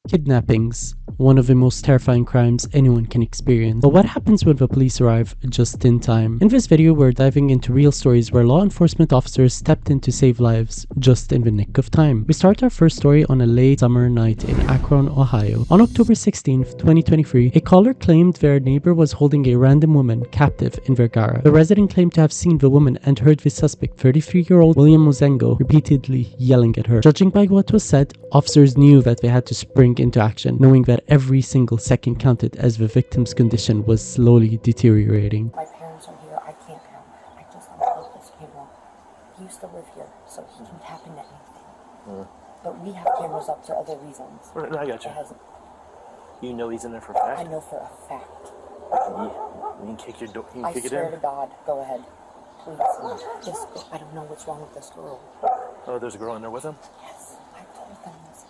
Kidnappings, one of the most terrifying crimes anyone can experience. But what happens when the police arrive just in time? In this video, we're diving into real stories where law enforcement officers stepped in to save lives just in the nick of time. We start our first story on a late summer night in Akron, Ohio. On October 16th, 2023, a caller claimed their neighbor was holding a random woman captive in their garage. The resident claimed to have seen the woman and heard the suspect, 33-year-old William Mozingo, repeatedly yelling at her. Judging by what was said, officers knew that they had to spring into action, knowing that every single second counted as the victim's condition was slowly deteriorating. My parents are here. I can't help. I just want to help this payroll. He used to live here, so he can tap into anything. But we have cameras up for other reasons. No, I got you. You know he's in there for a fact? I know for a fact. You can kick your door. You can kick it in. I swear to God, go ahead. Please. I don't know what's wrong with this girl. Oh, there's a girl in there with him? Yes, I told them this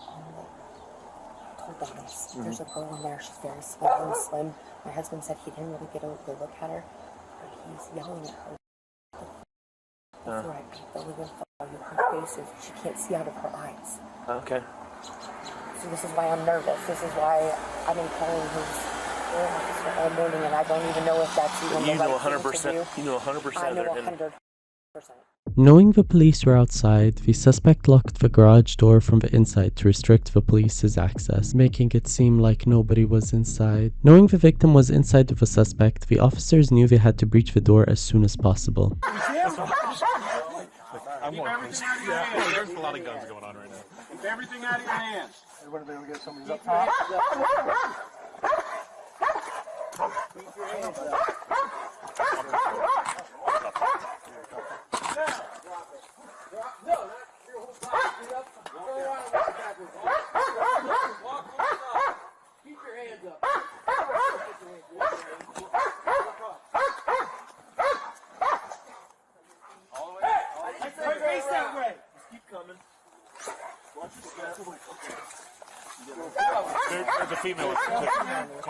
There's a girl in there. She's very small and slim. My husband said he didn't really get a good look at her, but he's yelling at her. Before I beat the living fuck her face is she can't see out of her eyes. Okay. So this is why I'm nervous. This is why I've been calling his officer all morning, and I don't even know if that's even the right thing to do. You know 100%. I know 100%. Knowing the police were outside, the suspect locked the garage door from the inside to restrict the police's access, making it seem like nobody was inside. Knowing the victim was inside with the suspect, the officers knew they had to breach the door as soon as possible. There's a lot of guns going on right now. Keep everything out of your hands. Everybody able to get somebody's up top? Keep your hands up. There's a female with call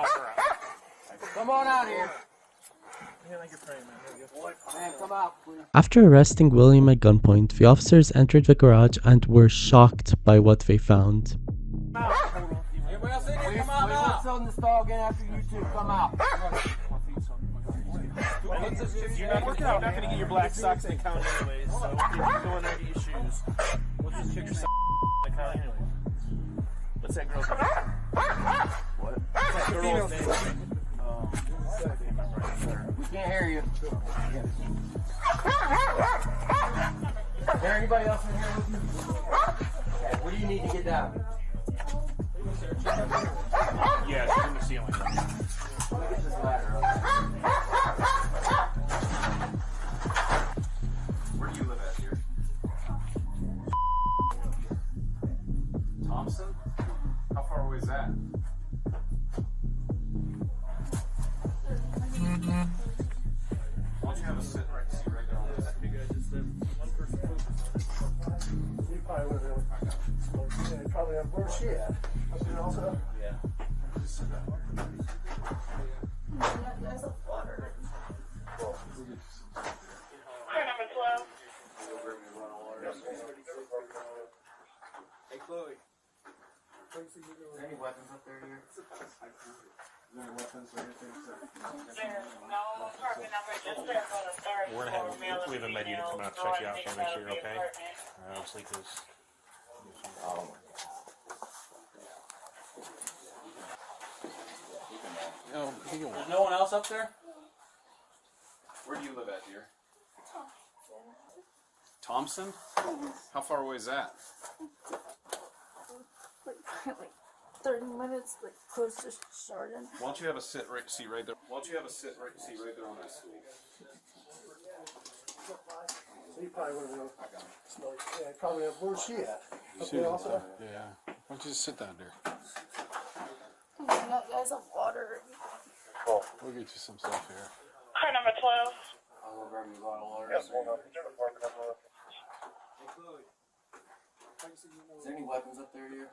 her out. Come on out here. Man, come out, please. After arresting William at gunpoint, the officers entered the garage and were shocked by what they found. Everybody else in here, come out now. Let's sell this dog in after you two. Come out. You're not going to get your black socks in the county anyways, so you go in there and get your shoes. We'll just check your socks in the county anyways. What's that girl's name? What? What's that girl's name? We can't hear you. Is there anybody else in here with you? Okay, what do you need to get down? Yeah, she's in the ceiling. Let me get this ladder up. Where do you live at here? Thompson? How far away is that? Why don't you have a sit right seat right there on this? You guys just one person focus on it. You probably would have. Yeah, probably have. Where's she at? Up there also? Yeah. Just sit down. There's a water. Number 12. Hey, Chloe. Is there any weapons up there here? Any weapons or anything? There's no apartment number, just there's on the third We're floor. gonna have we have a med unit come out to check you out and make sure you're okay. Obviously, because. There's no one else up there? Where do you live at, dear? Thompson? How far away is that? Like 30 minutes, like close to Chardon. Why don't you have a seat right there? Why don't you have a seat right there on that stool? So you probably would have. Yeah, probably have. Where's she at? Up there also? Yeah. Why don't you just sit down there? You guys have water. We'll get you some stuff here. Car number 12. I'll grab you a bottle of water. Yes, hold on. Hey, Chloe. Is there any weapons up there here?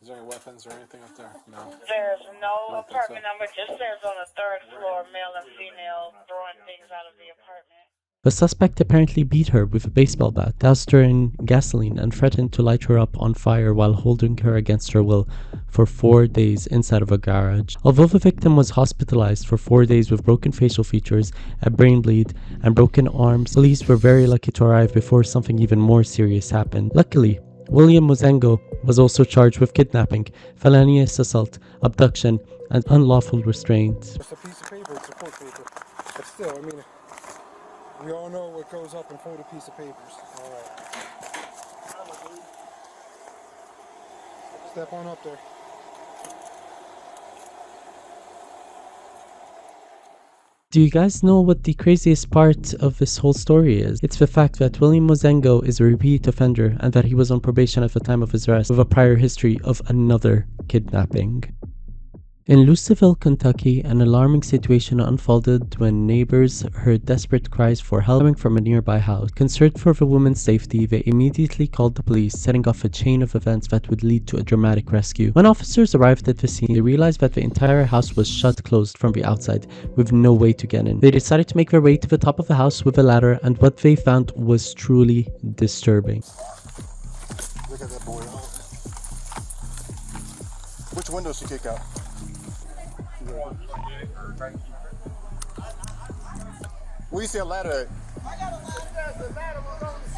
Is there any weapons or anything up there? No. There's no apartment number, just there's on the third floor, male and female throwing things out of the apartment. The suspect apparently beat her with a baseball bat, doused her in gasoline, and threatened to light her up on fire while holding her against her will for 4 days inside of a garage. Although the victim was hospitalized for 4 days with broken facial features, a brain bleed, and broken arms, police were very lucky to arrive before something even more serious happened. Luckily, William Mozingo was also charged with kidnapping, felonious assault, abduction, and unlawful restraint. It's a piece of paper, it's a court paper. But still, I mean, we all know what goes up in front of a piece of papers. Alright. Step on up there. Do you guys know what the craziest part of this whole story is? It's the fact that William Mozingo is a repeat offender and that he was on probation at the time of his arrest with a prior history of another kidnapping. In Louisville, Kentucky, an alarming situation unfolded when neighbors heard desperate cries for help coming from a nearby house. Concerned for the woman's safety, they immediately called the police, setting off a chain of events that would lead to a dramatic rescue. When officers arrived at the scene, they realized that the entire house was shut closed from the outside, with no way to get in. They decided to make their way to the top of the house with a ladder, and what they found was truly disturbing. Look at that boy. Which window she kick out? Where you see a ladder at? I got a ladder. The ladder was on the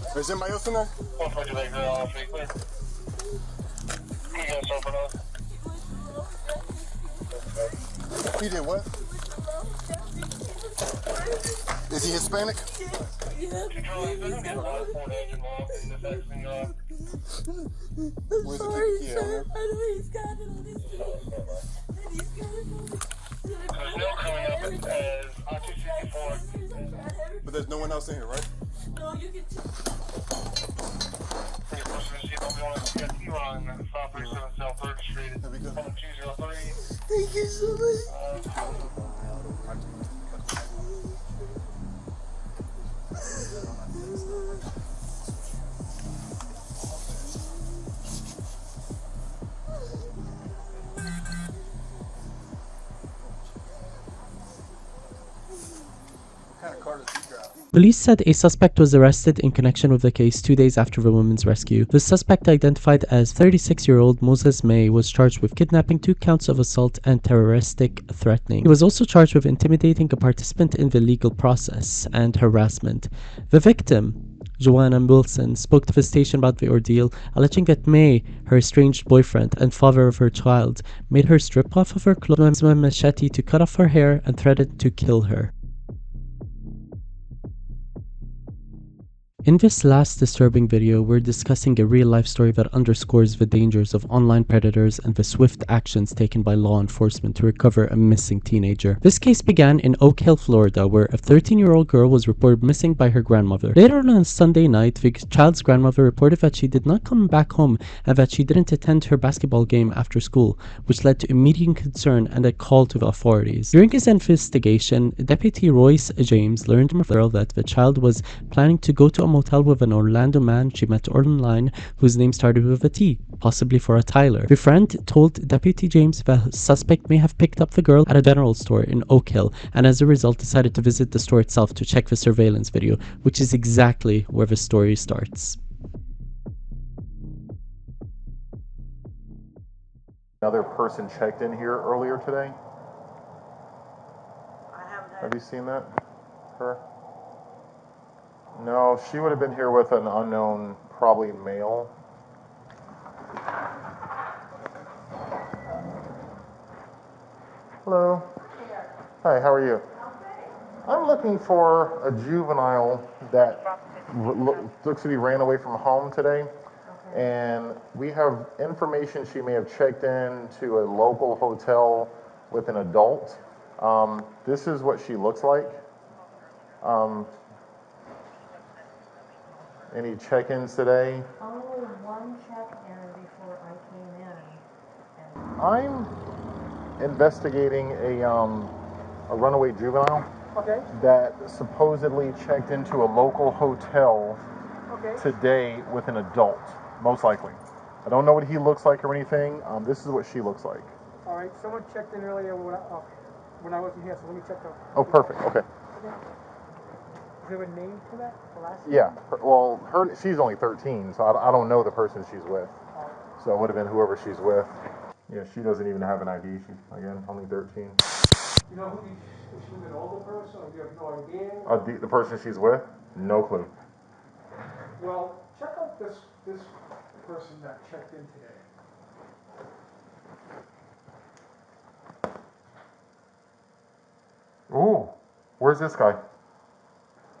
side. Is anybody else in there? He did what? Is he Hispanic? Where's the key? I know he's got it on his But there's no one else in here, right? No, you can There we go. Thank you so much. What kind of car does he drive? Police said a suspect was arrested in connection with the case 2 days after the woman's rescue. The suspect, identified as 36-year-old Moises May, was charged with kidnapping, 2 counts of assault, and terroristic threatening. He was also charged with intimidating a participant in the legal process and harassment. The victim, Joanna Wilson, spoke to the station about the ordeal, alleging that May, her estranged boyfriend and father of her child, made her strip off of her clothes with a machete to cut off her hair and threatened to kill her. In this last disturbing video, we're discussing a real-life story that underscores the dangers of online predators and the swift actions taken by law enforcement to recover a missing teenager. This case began in Oak Hill, Florida, where a 13-year-old girl was reported missing by her grandmother. Later on Sunday night, the child's grandmother reported that she did not come back home and that she didn't attend her basketball game after school, which led to immediate concern and a call to the authorities. During his investigation, Deputy Royce James learned from a girl that the child was planning to go to a motel with an Orlando man she met online whose name started with a T, possibly for a Tyler. The friend told Deputy James the suspect may have picked up the girl at a general store in Oak Hill, and as a result decided to visit the store itself to check the surveillance video, which is exactly where the story starts. Another person checked in here earlier today. I haven't Have you seen that? Her? No, she would have been here with an unknown, probably male. Hello. Hi, how are you? I'm looking for a juvenile that looks to be ran away from home today. And we have information she may have checked in to a local hotel with an adult. This is what she looks like. Any check-ins today? Only one check-in before I came in. I'm investigating a runaway juvenile that supposedly checked into a local hotel today with an adult, most likely. I don't know what he looks like or anything. This is what she looks like. All right, someone checked in earlier. when I wasn't here, so let me check out. Oh, perfect. Okay. Is there a name to that? The last name? Yeah. Well, she's only 13, so I don't know the person she's with. So it would have been whoever she's with. Yeah, she doesn't even have an ID. She's, again, only 13. You know who if she was an older person, or you have no idea? The person she's with? No clue. Well, check out this person that checked in today. Ooh, where's this guy? Let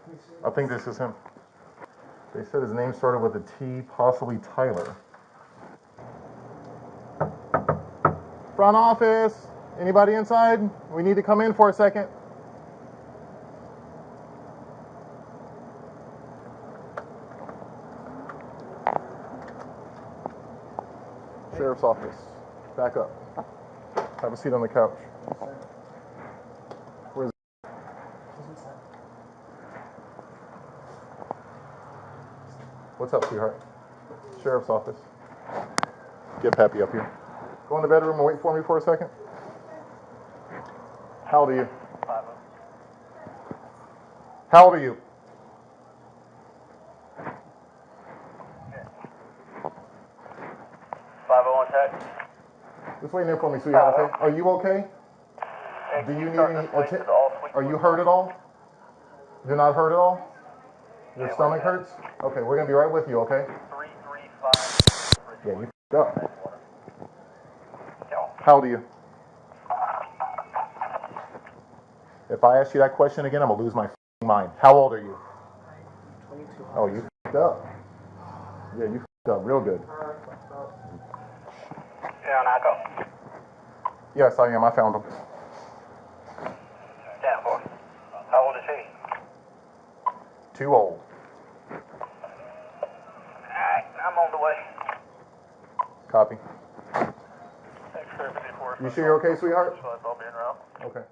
me see. I think this is him. They said his name started with a T, possibly Tyler. Front office, anybody inside? We need to come in for a second. Sheriff's office, back up. Have a seat on the couch. Where's What's up, sweetheart? Sheriff's office. Get Pappy up here. Go in the bedroom and wait for me for a second. How old are you? 5. How old are you? 501 text. Just wait there for me, sweetheart, okay? Are you okay? Do you need any attention? Are you hurt at all? You're not hurt at all? Your stomach hurts? Okay, we're gonna be right with you, okay? 335. Yeah, you f***ed up. How old are you? If I ask you that question again, I'm gonna lose my f***ing mind. How old are you? 22. Oh, you f***ed up. Yeah, you f***ed up real good. Yeah, Naco. Yes, I am. I found him. Damn, boy. How old is he? Too old. Alright, I'm on the way. Copy. Thanks for everything for You sure you're okay, sweetheart? I'll be en route. Okay.